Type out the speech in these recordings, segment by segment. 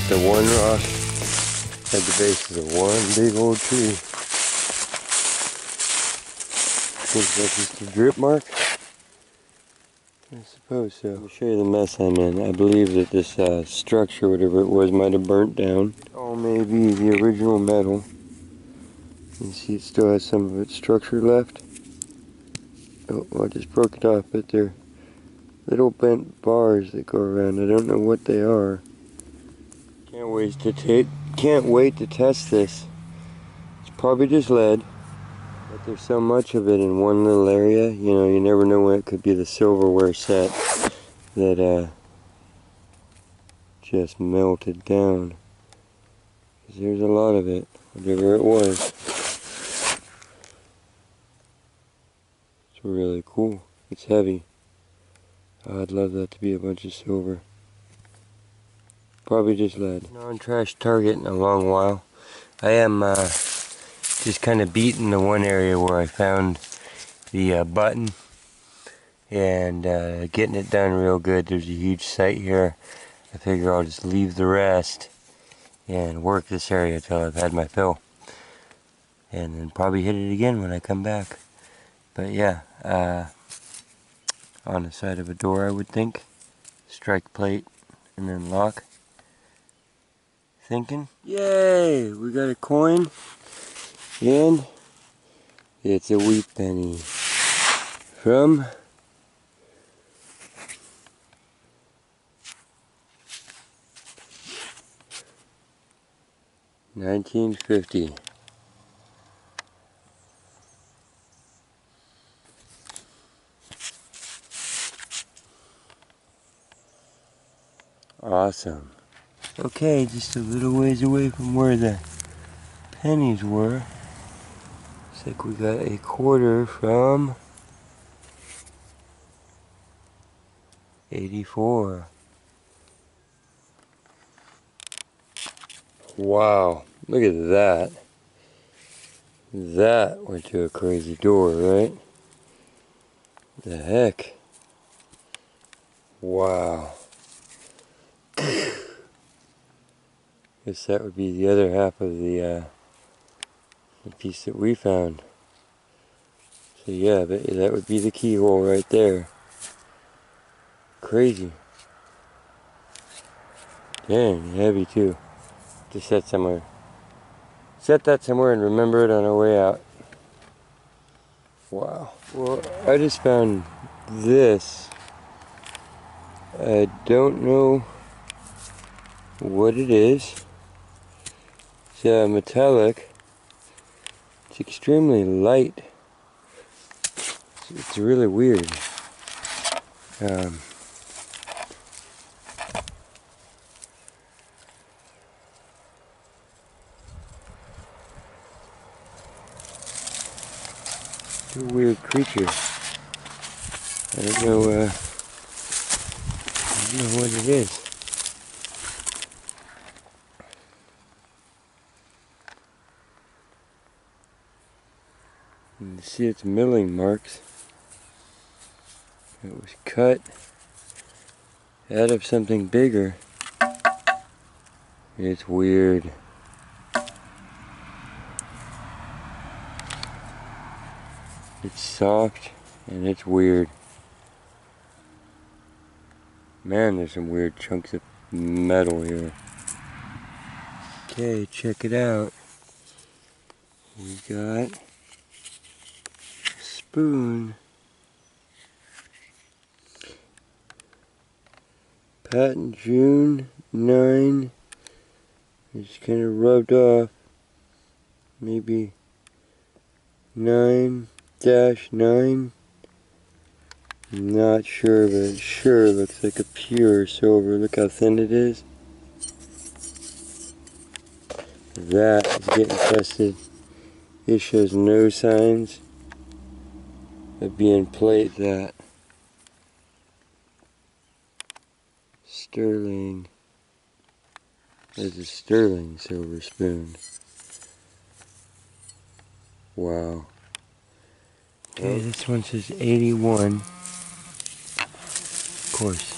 at the one rock at the base of the one big old tree. Is that just a drip mark? I suppose so. Let me show you the mess I'm in. I believe that this structure, whatever it was, might have burnt down. Oh, maybe the original metal. You see it still has some of its structure left. Oh, well, I just broke it off, but they're little bent bars that go around. I don't know what they are. Can't wait to test this. It's probably just lead, but there's so much of it in one little area. You know, you never know when it could be the silverware set that just melted down. 'Cause there's a lot of it, whatever it was. It's really cool. It's heavy. I'd love that to be a bunch of silver. Probably just lead. Non-trash target in a long while. I am just kind of beating the one area where I found the button and getting it done real good. There's a huge site here. I figure I'll just leave the rest and work this area until I've had my fill, and then probably hit it again when I come back. But yeah, on the side of a door, I would think. Strike plate and then lock. Thinking, yay, we got a coin, and it's a wheat penny from $19.50. Awesome. Okay, just a little ways away from where the pennies were. Looks like we got a quarter from 84. Wow, look at that. That went to a crazy door, right? The heck? Wow. Guess that would be the other half of the piece that we found. So yeah, that would be the keyhole right there. Crazy. Dang, heavy too. Just set somewhere. Set that somewhere and remember it on our way out. Wow. Well, I just found this. I don't know what it is. It's metallic. It's extremely light. It's really weird. It's a weird creature. I don't know what it is. You can see its milling marks. It was cut out of something bigger. It's weird. It's soft and it's weird. Man, there's some weird chunks of metal here. Okay, check it out. We got a spoon. Patent June 9. It's kind of rubbed off. Maybe 9-9. Not sure, but it sure looks like a pure silver. Look how thin it is. That is getting tested. It shows no signs of being plate. That sterling. There's a sterling silver spoon. Wow. Okay, this one says 81. Of course.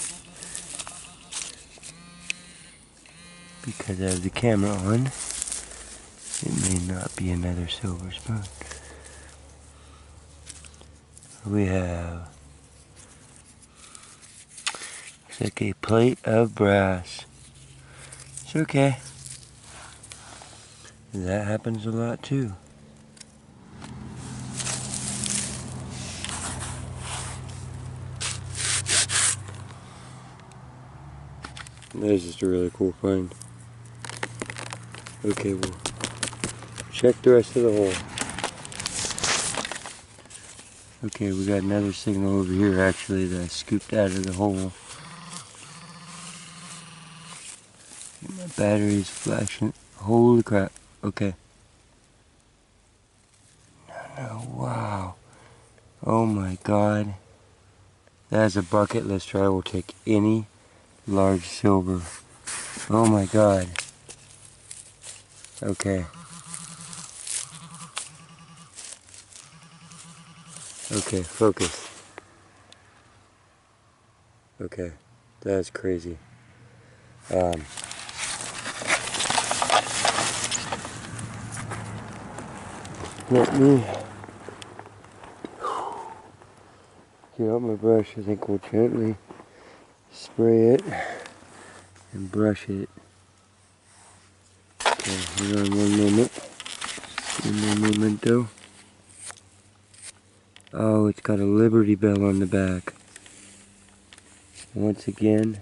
because I have the camera on, it may not be another silver spoon. We have, looks like a plate of brass. It's okay. That happens a lot too. That's just a really cool find. Okay, we'll check the rest of the hole. Okay, we got another signal over here actually that I scooped out of the hole. My battery's flashing. Holy crap. Okay. No, wow. Oh my god. That's a bucket list try. I will take any large silver. Oh my god. Okay. Okay, focus. Okay, that's crazy. Let me get out my brush. I think we'll gently spray it and brush it. Okay, hold on one moment. Un momento. Oh, it's got a Liberty Bell on the back. Once again,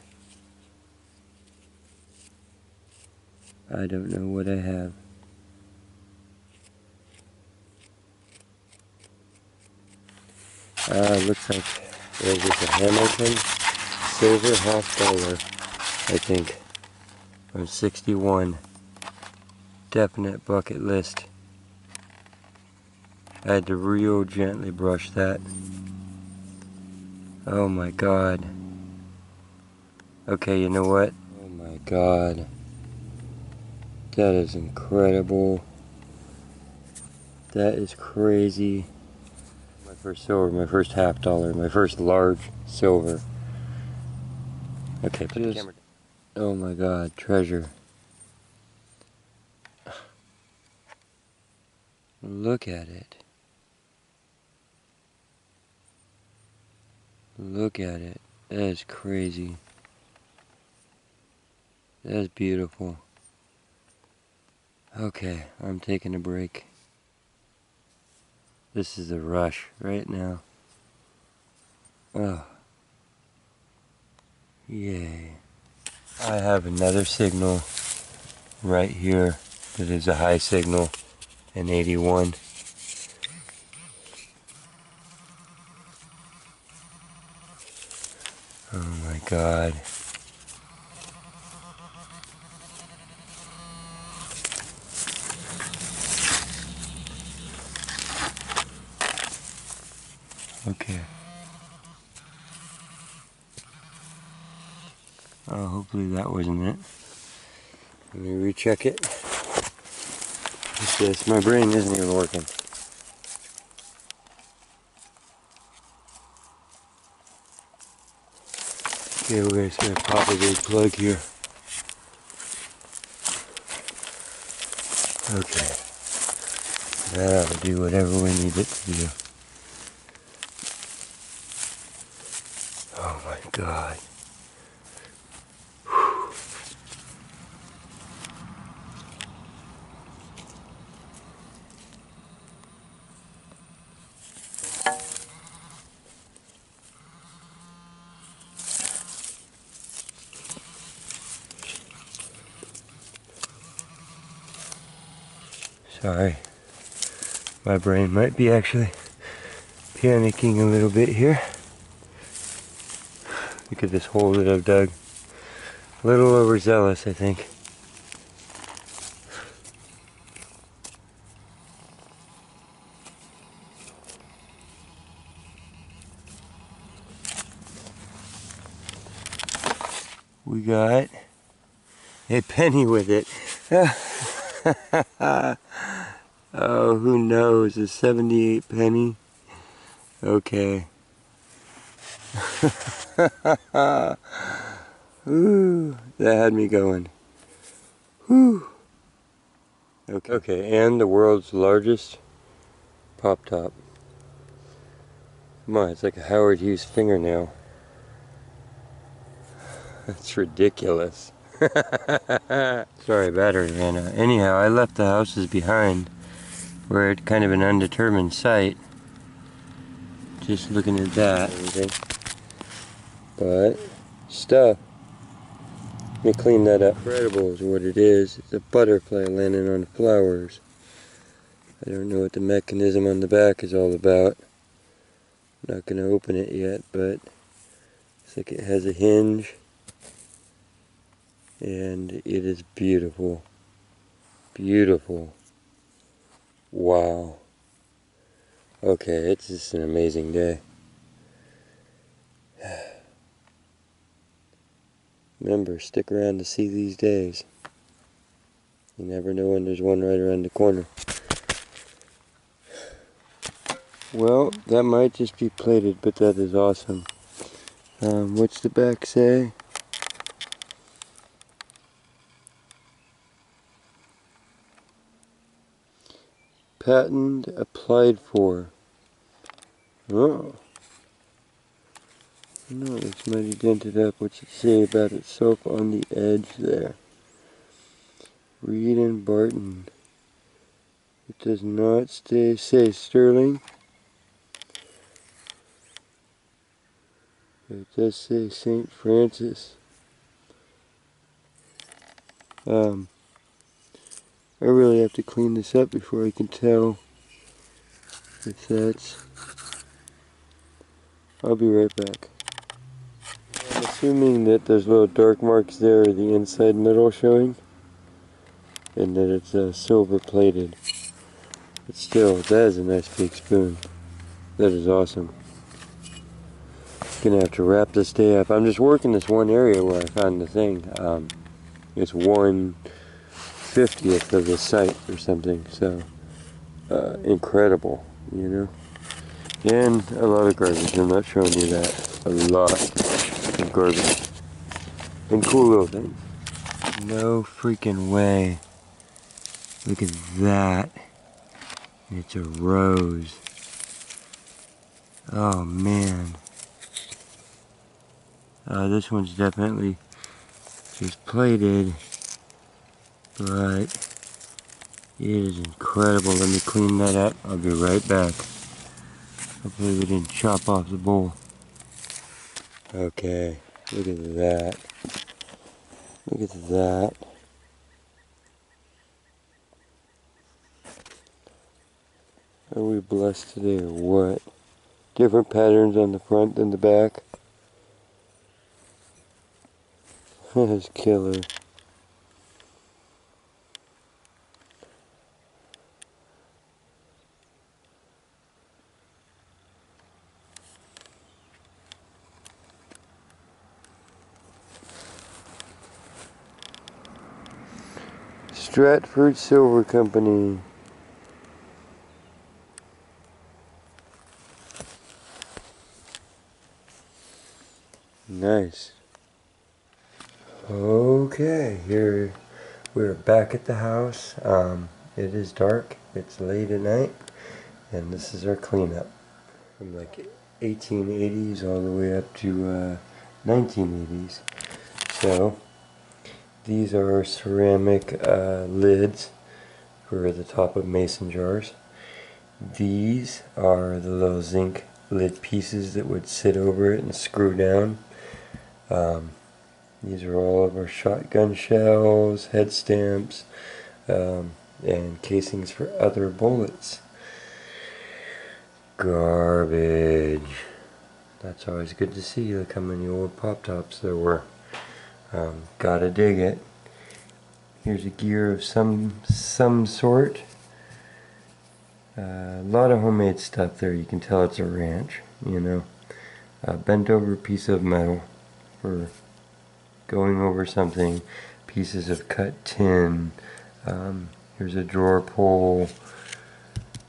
I don't know what I have. Looks like there's just a Hamilton silver $50, I think, from 61. Definite bucket list. I had to real gently brush that. Oh my god. Okay, you know what? Oh my god. That is incredible. That is crazy. My first silver, my first $50, my first large silver. Okay, put the camera down. Oh my god, treasure. Look at it. Look at it. That is crazy. That is beautiful. Okay, I'm taking a break. This is a rush right now. Oh. Yay. I have another signal right here that is a high signal, an 81. Oh my god. Okay. Oh, hopefully that wasn't it. Let me recheck it. What's this? My brain isn't even working. Okay, we're just gonna pop a big plug here. Okay. That ought to do whatever we need it to do. Oh my god. Sorry. My brain might be actually panicking a little bit here. Look at this hole that I've dug. A little overzealous, I think. We got a penny with it. Oh, who knows? A 78 penny? Okay. Ooh, that had me going. Whew. Okay, and the world's largest pop top. Come on, it's like a Howard Hughes fingernail. That's ridiculous. Sorry, battery ran out. Anyhow, I left the houses behind. We're at kind of an undetermined site. Just looking at that. Everything. But, stuff. Let me clean that up. Incredible is what it is. It's a butterfly landing on flowers. I don't know what the mechanism on the back is all about. I'm not going to open it yet, but it's like it has a hinge. And it is beautiful. Beautiful. Wow. Okay, it's just an amazing day. Remember, stick around to see these days. You never know when there's one right around the corner. Well, that might just be plated, but that is awesome. What's the back say? Patent applied for. Oh. No, it's mighty dented up. What's it say about itself on the edge there? Reed and Barton. It does not say Sterling. It does say St. Francis. I really have to clean this up before I can tell if that's... I'll be right back. I'm assuming that those little dark marks there are the inside metal showing, and that it's silver plated. But still, that is a nice big spoon. That is awesome. Gonna have to wrap this day up. I'm just working this one area where I found the thing. It's 1/50th of the site or something, so incredible, you know. And a lot of garbage. I'm not showing you that. A lot of garbage. And cool little things. No freaking way. Look at that. It's a rose. Oh man. This one's definitely just plated, but it is incredible. Let me clean that up. I'll be right back. Hopefully we didn't chop off the bowl. Okay, look at that. Look at that. Are we blessed today or what? Different patterns on the front than the back. That is killer. Stratford Silver Company. Nice. Okay, here we're back at the house. It is dark, it's late at night, and this is our cleanup. From like 1880s all the way up to 1980s. So, these are our ceramic lids for the top of mason jars. These are the little zinc lid pieces that would sit over it and screw down. These are all of our shotgun shells, head stamps, and casings for other bullets. Garbage. That's always good to see. Look how many old pop tops there were. Gotta dig it. Here's a gear of some sort. A lot of homemade stuff there. You can tell it's a ranch, you know. Bent over piece of metal for going over something. Pieces of cut tin. Here's a drawer pull.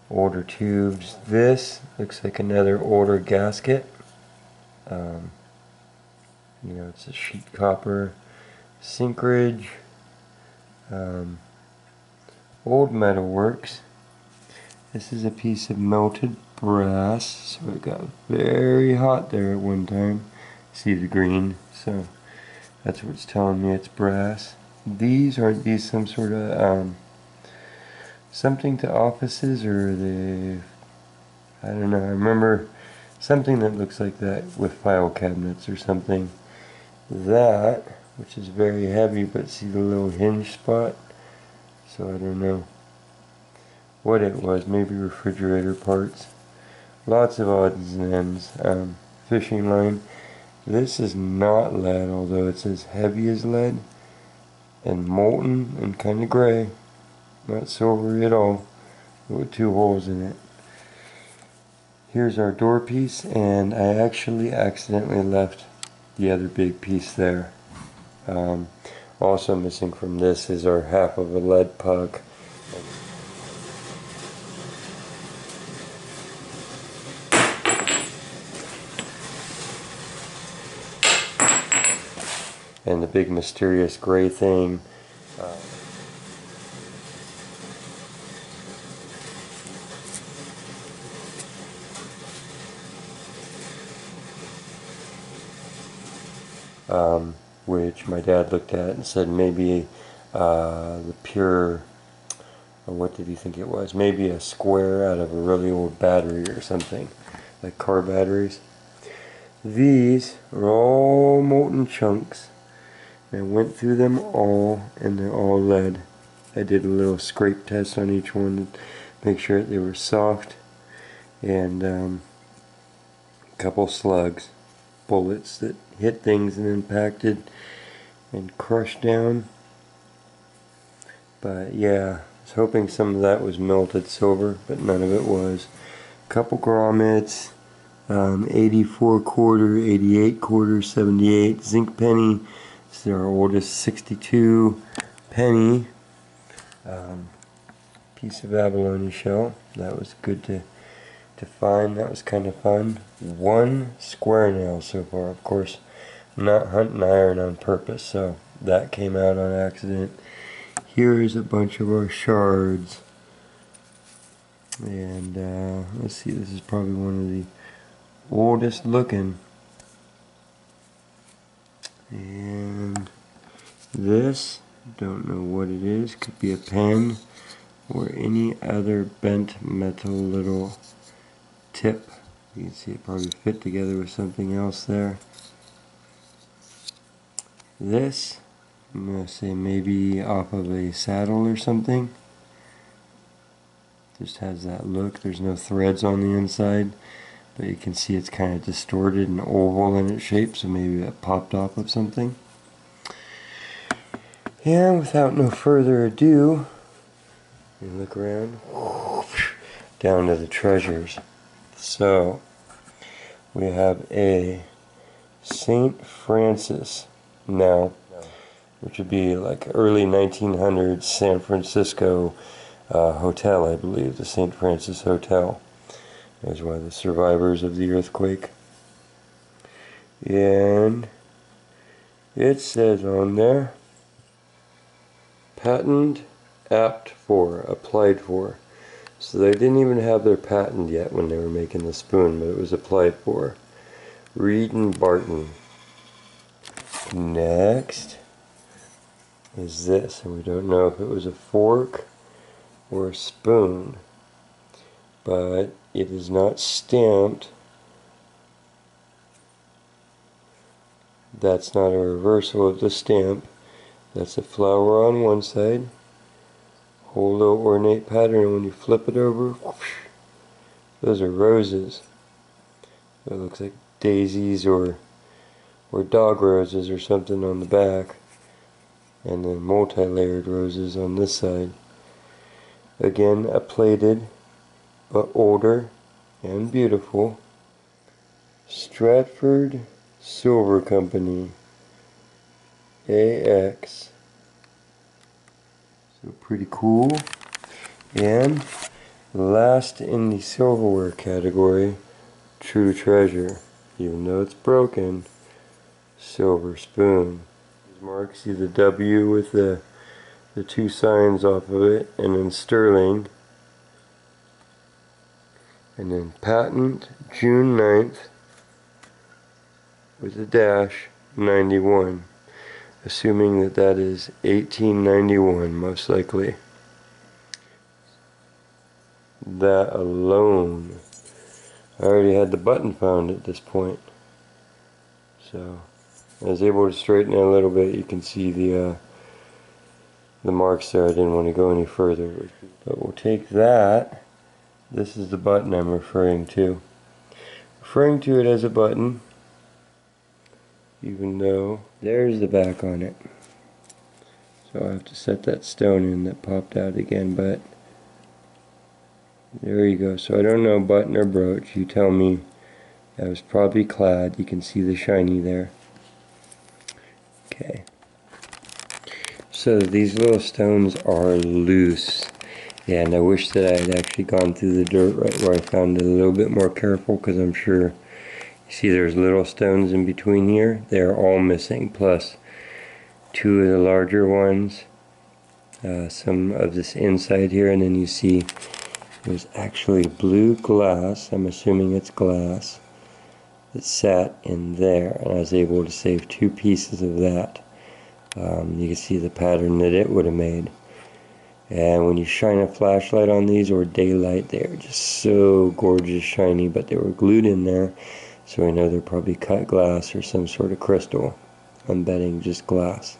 Older tubes. This looks like another older gasket. You know, it's a sheet copper. Sinkridge. old metalworks. This is a piece of melted brass, so it got very hot there at one time. See the green, so that's what's telling me it's brass. Aren't these some sort of something to offices, or I don't know, I remember something that looks like that with file cabinets or something. That, which is very heavy, but see the little hinge spot? So I don't know what it was, maybe refrigerator parts. Lots of odds and ends. Fishing line. This is not lead, although it's as heavy as lead, and molten and kind of gray. Not silvery at all, with 2 holes in it. Here's our door piece, and I actually accidentally left the other big piece there. Also missing from this is our half of a lead puck. And the big mysterious gray thing. Which my dad looked at and said maybe the pure, or what did he think it was? Maybe a square out of a really old battery or something, like car batteries. These are all molten chunks. I went through them all, and they're all lead. I did a little scrape test on each one to make sure that they were soft, and a couple slugs, bullets that hit things and impacted and crushed down. But yeah, I was hoping some of that was melted silver, but none of it was. A couple grommets, 84 quarter, 88 quarter, 78 zinc penny. This is our oldest 62 penny. Piece of abalone shell. That was good to find. That was kind of fun. 1 square nail so far. Of course, I'm not hunting iron on purpose, so that came out on accident. Here is a bunch of our shards. And let's see, this is probably one of the oldest looking. And this, don't know what it is, could be a pen or any other bent metal little tip. You can see it probably fit together with something else there. This, I'm going to say maybe off of a saddle or something. Just has that look. There's no threads on the inside, but you can see it's kind of distorted and oval in its shape, so maybe that popped off of something. And without no further ado, you look around, down to the treasures. So, we have a St. Francis now, which would be like early 1900s San Francisco hotel, I believe, the St. Francis Hotel. That's one of the survivors of the earthquake. And it says on there, patent apt for, applied for. So they didn't even have their patent yet when they were making the spoon, but it was applied for. Reed and Barton. Next is this, and we don't know if it was a fork or a spoon, but it is not stamped. That's not a reversal of the stamp. That's a flower on one side, whole little ornate pattern, and when you flip it over, whoosh, those are roses. It looks like daisies or dog roses or something on the back, and then multi-layered roses on this side. Again, a plated but older and beautiful Stratford Silver Company AX. So pretty cool. And last in the silverware category, true treasure, even though it's broken, silver spoon. These marks, see the W with the the two signs off of it, and then sterling, and then patent June 9th with a dash 91, assuming that that is 1891 most likely. That alone, I already had the button found at this point, so I was able to straighten it a little bit. You can see the marks there. I didn't want to go any further, but we'll take that. This is the button I'm referring to it as a button, even though there's the back on it. So I have to set that stone in that popped out again, but there you go. So I don't know, button or brooch, you tell me. That was probably clad. You can see the shiny there. Okay. So these little stones are loose. And I wish that I had actually gone through the dirt right where I found it a little bit more careful, because I'm sure, you see there's little stones in between here. They're all missing, plus two of the larger ones, some of this inside here, and then you see there's actually blue glass, I'm assuming it's glass, that sat in there, and I was able to save two pieces of that. You can see the pattern that it would have made. And when you shine a flashlight on these or daylight, they're just so gorgeous shiny, but they were glued in there, so I know they're probably cut glass or some sort of crystal. I'm betting just glass.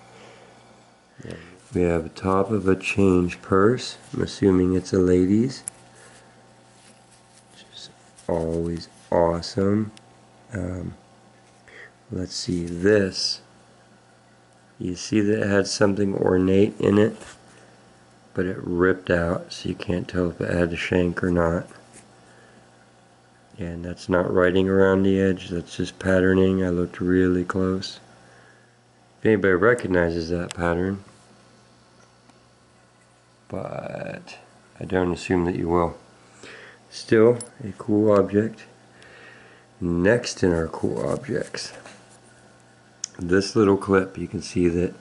Yeah. We have a top of a change purse. I'm assuming it's a lady's, which is always awesome. Let's see this. You see that it had something ornate in it, but it ripped out, so you can't tell if it had a shank or not. And that's not writing around the edge, that's just patterning. I looked really close. If anybody recognizes that pattern, but I don't assume that you will. Still a cool object. Next in our cool objects, this little clip. You can see that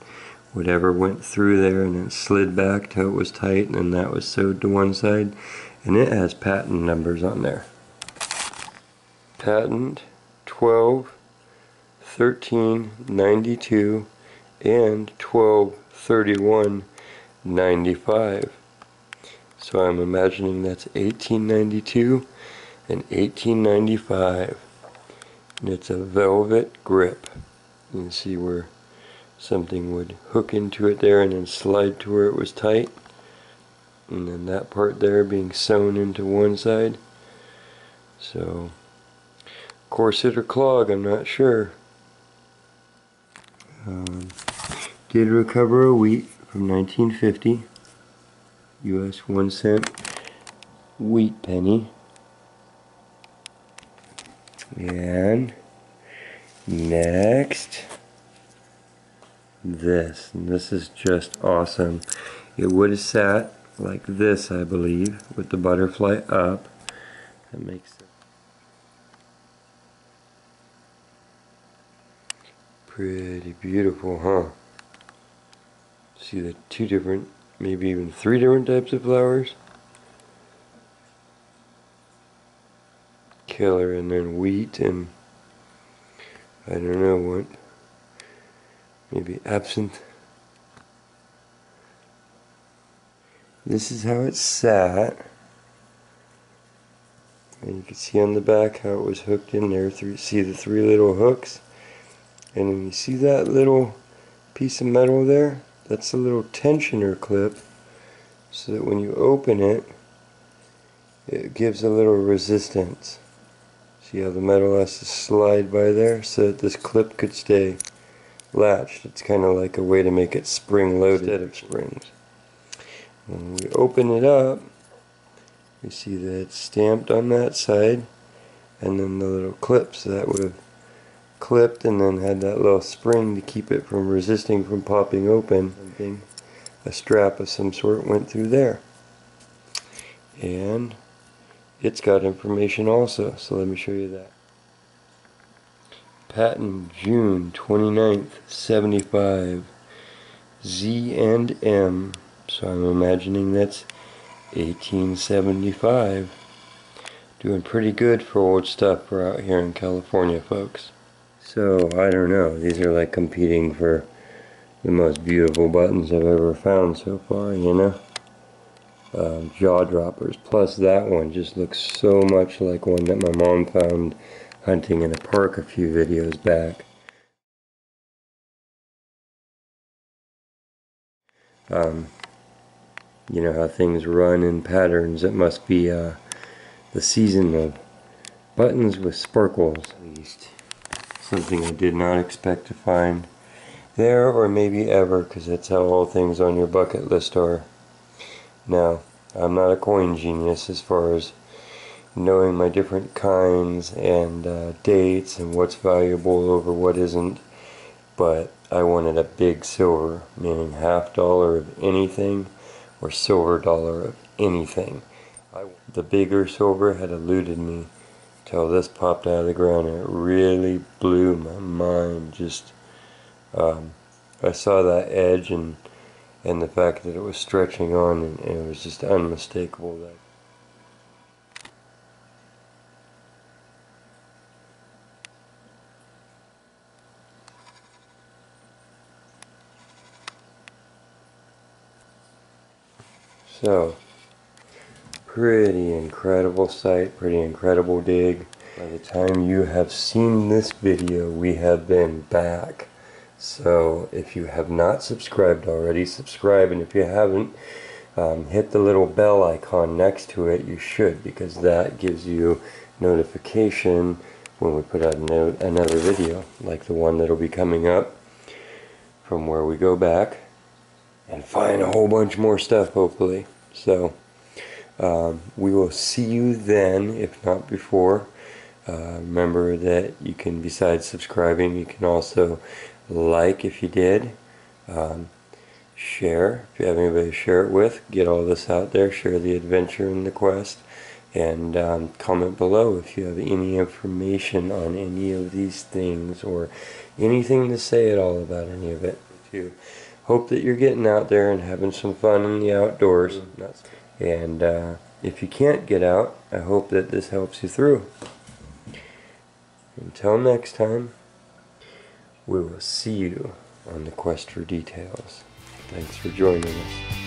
whatever went through there and then slid back till it was tight, and then that was sewed to one side, and it has patent numbers on there. Patent 12 13 92 and 12 31 95. So I'm imagining that's 1892 and 1895, and it's a velvet grip. You can see where something would hook into it there and then slide to where it was tight, and then that part there being sewn into one side. So corset or clog, I'm not sure. Did recover a wheat from 1950, US 1 cent wheat penny. And next, this. And this is just awesome. It would have sat like this, I believe, with the butterfly up. That makes it pretty beautiful, huh? See the two different, maybe even three different types of flowers. Killer, and then wheat, and I don't know what, maybe absinthe. This is how it sat, and you can see on the back how it was hooked in there. See the three little hooks, and then you see that little piece of metal there? That's a little tensioner clip, so that when you open it, it gives a little resistance. See how the metal has to slide by there so that this clip could stay latched. It's kind of like a way to make it spring loaded instead of springs. When we open it up, you see that it's stamped on that side, and then the little clips that would have clipped and then had that little spring to keep it from resisting from popping open. Something, a strap of some sort went through there. And it's got information also, so let me show you that. Patent June 29th, 75, Z and M So I'm imagining that's 1875. Doing pretty good for old stuff for out here in California, folks. So, I don't know. These are like competing for the most beautiful buttons I've ever found so far, you know? Jaw droppers. Plus that one just looks so much like one that my mom found hunting in a park a few videos back. You know how things run in patterns. It must be the season of buttons with sparkles. At least something I did not expect to find there, or maybe ever, because that's how all things on your bucket list are. Now, I'm not a coin genius as far as knowing my different kinds and dates and what's valuable over what isn't, but I wanted a big silver, meaning $50 of anything or silver dollar of anything. The bigger silver had eluded me till this popped out of the ground, and it really blew my mind. Just I saw that edge and the fact that it was stretching on, and it was just unmistakable. That so, pretty incredible sight, pretty incredible dig. By the time you have seen this video, we have been back. So if you have not subscribed already, subscribe, and if you haven't, hit the little bell icon next to it. You should, because that gives you notification when we put out another video, like the one that'll be coming up, from where we go back and find a whole bunch more stuff, hopefully. So we will see you then, if not before. Remember that you can, besides subscribing, you can also like if you did, share if you have anybody to share it with, get all this out there, share the adventure and the quest, and comment below if you have any information on any of these things or anything to say at all about any of it. To hope that you're getting out there and having some fun in the outdoors. And if you can't get out, I hope that this helps you through. Until next time, we will see you on the quest for details. Thanks for joining us.